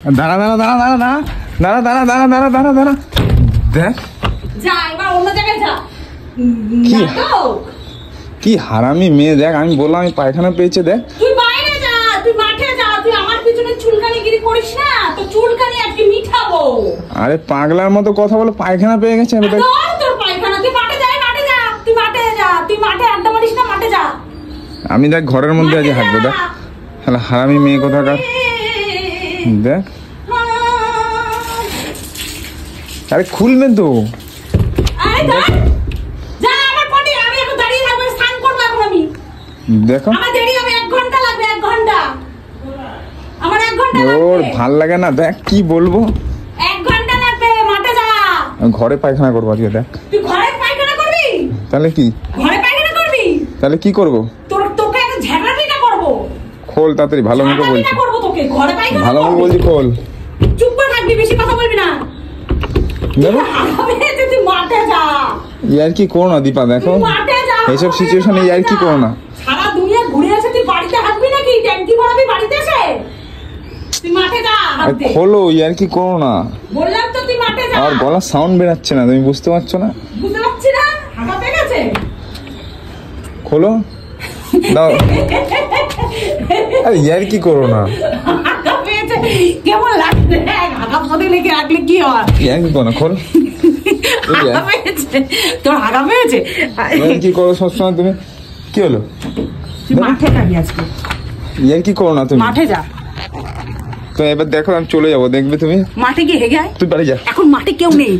দাঁড়া দাঁড়া দাঁড়া দাঁড়া দাঁড়া দাঁড়া দাঁড়া দাঁড়া দাঁড়া দাঁড়া দেখ যা এবার অন্য জায়গায় যা। কি হারামি মেয়ে, দেখ আমি বললাম আমি পায়খানা পেয়েছে, দেখ তুই বাইরে যা, তুই মাঠে যা, তুই আমার পিছনে চুলকানিগিরি করিস না, তো চুলকানি আজকে মিঠাবো। আরে পাগলার মতো কথা বলো, পায়খানা পেয়ে গেছে। তোর পায়খানা, তুই মাঠে যা, মাঠে যা, তুই মাঠে যা, তুই মাঠে আড্ডা মারিস না, মাঠে যা। আমি দেখ ঘরের মধ্যে আজ হাঁটবো, দেখ হারামি মেয়ে কোথাকার, দেখ আরে খুলবেন তো। দেখো ওর ভাল লাগে না, দেখ কি বলবো, 1 ঘন্টা লাগবে, মাঠে যা। ঘরে পায়খানা করবো আজকে, দেখ তুই ঘরে পায়খানা করবি? তাহলে কি ঘরে পায়খানা করবি? তাহলে কি করবো? তোকে একটা ঝাড়া পিটা করবো। খোল তাড়াতাড়ি, ভালো মুখে বলছি, ঘরে পায়খানা ভালো মুখে বলছি, খোল। চুপ করে থাকবি, বেশি কথা বলবি না। তুই মাঠে যা। ইয়ার কি করো না দীপা, দেখো এইসব সিচুয়েশনে ইয়ার কি করো না। সারা দুনিয়া ঘুরে এসে তুই বাড়িতে হাঁটবি নাকি? ট্যাঙ্কি ভরাবি বাড়িতে এসে? তুই মাঠে যা, খোলো, ইয়ার কি করো না বললাম তো, তুই মাঠে যা। আর গলার সাউন্ড বেরাচ্ছে না, তুমি বুঝতে পারছো না? বুঝতে পারছি না, হাঁকা পেয়ে গেছে। খোলো দাও। আরে ইয়ার কি করো না, হাঁকা পেয়েছে, কেমন লাগছে? হাঁকা পদে লেগে রাখলে কি হয়? ইয়ার কি করো না, খোল। হাঁকা পেয়েছে তোর, হাঁকা পেয়েছে। ইয়ার কি করো সবসময় তুমি? কি হলো? তুই মাঠে যাবি আজকে? ইয়ার কি করো না তুমি, মাঠে যা। তো এবার দেখো আমি চলে যাবো, দেখবে তুমি। মাঠে গিয়ে হেগে আয়। তুই বাড়ি যা, এখন মাঠে কেউ নেই,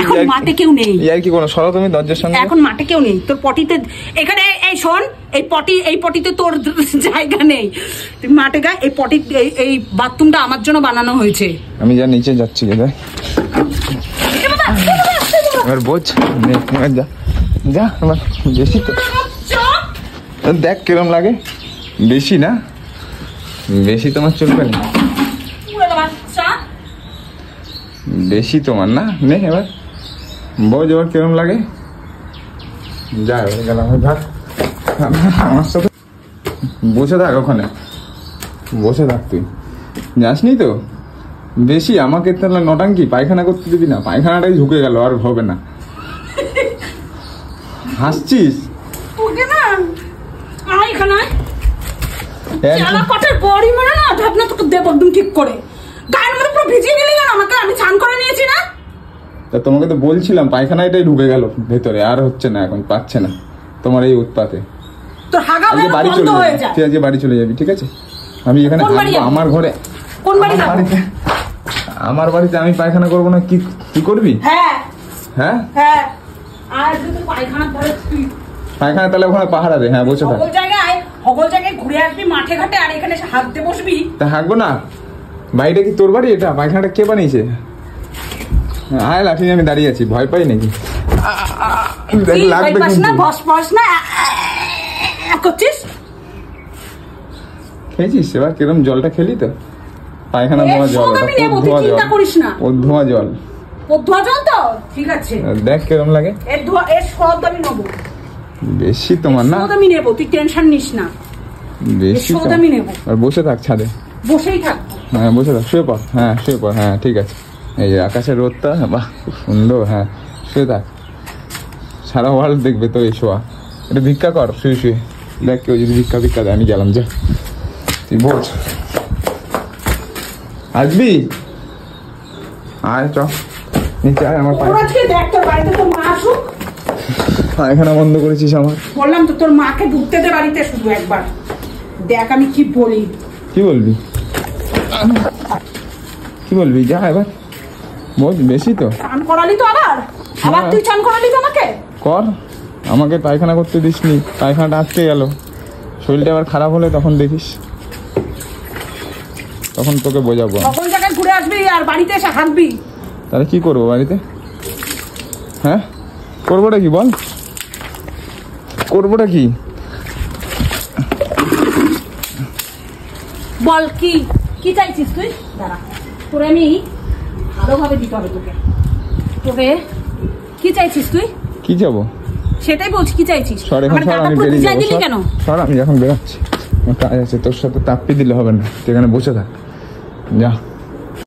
এখন মাঠে কেউ নেই। ইয়ার কি করো, সরো তুমি দরজার সামনে। এখন মাঠে কেউ নেই, তোর পটিতে এখানে, এই শোন, এই পটিতে তোর জায়গা নেই। তুই মাঠে গা, এই পটি, এই বাথরুমটা আমার জন্য বানানো হয়েছে। আমি যা নিচে যাচ্ছি, দেখ এবার বোঝ, যা যা, আমার বেশি তো, দেখ কিরম লাগে, বেশি না, বেশি তোমার চলবে না, বেশি তোমার না, নে এবার বোঝ এবার কিরম লাগে। যা এবার গেলাম, ধর আমার সাথে বসে থাক, ওখানে বসে থাক, তুই যাসনি তো বেশি। আমাকে তাহলে নটাঙ্কি পায়খানা করতে দিবি না, পায়খানাটাই ঝুঁকে গেল, আর হবে না। হাসছিস? তোমাকে তো বলছিলাম পায়খানাটাই ঢুকে গেল ভেতরে, আর হচ্ছে না, এখন পাচ্ছে না তোমার এই উৎপাতে। বাড়ি চলে যাবি, তুই আজকে বাড়ি চলে যাবি, ঠিক আছে? আমি এখানে আমার ঘরে, আমার বাড়িতে আমি পায়খানা করবো না, কি করবি? হ্যাঁ পায়খানা তাহলে ওখানে পাহাড় আছে, হ্যাঁ বসে থাক, সকল জায়গায় ঘুরে আসবি মাঠে ঘাটে, আর এখানে এসে হাঁটতে বসবি। তা হাঁকবো না? বাড়িটা কি তোর বাড়ি? এটা পায়খানাটা কে বানিয়েছে? আয় লাঠি নিয়ে আমি দাঁড়িয়ে আছি, ভয় পাই নাকি? লাগবে খেয়েছিস এবার কিরম জলটা খেলি তো? পায়খানা ধোয়া জল, ধোয়া জল, তো ঠিক আছে, দেখ কিরম লাগে। বেশি তোমার না, আমি নেবো, তুই টেনশন নিস না, বেশি আমি নেবো। আর বসে থাক ছাদে, বসেই থাক, হ্যাঁ বসে থাক, শুয়ে পড়, হ্যাঁ শুয়ে পড়, হ্যাঁ ঠিক আছে। এই যে আকাশের রোদটা, বাহ খুব সুন্দর, হ্যাঁ শুয়ে থাক, সারা ওয়ার্ল্ড দেখবে তো এই শোয়া। এটা ভিক্ষা কর শুয়ে শুয়ে, দেখ কেউ যদি ভিক্ষা দেয়, আমি গেলাম, যা তুই বোঝ। আসবি? আয় চ নিচে আয়, আমার পায়খানা বন্ধ করেছিস আমার। বললাম তো তোর মাকে ঢুকতে দে বাড়িতে, শুধু একবার দেখ আমি কি বলি। কি বলবি, কি বলবি? যা এবার বল, বেশি তো চান করালি তো, আবার তুই চান করালি তো, আমাকে কর, আমাকে পায়খানা করতে দিসনি, পায়খানাটা আটকে গেল, শরীরটা আবার খারাপ হলে তখন দেখিস, তখন তোকে বোঝাবো। সকল জায়গায় ঘুরে আসবি আর বাড়িতে এসে হাঁটবি, তাহলে কি করবো বাড়িতে? হ্যাঁ করবোটা কি বল, করবোটা কি বল, কি চাইছিস তুই? দাঁড়া, তোরে আমি ভালোভাবে দিতে হবে তোকে কি চাইছিস তুই? কি যাবো সেটাই বলছি, কি চাইছিস? আমি এখন বেরোচ্ছি, কাজ আছে, তোর সাথে তাপ্পি দিলে হবে না, তুই এখানে বসে থাক, যা।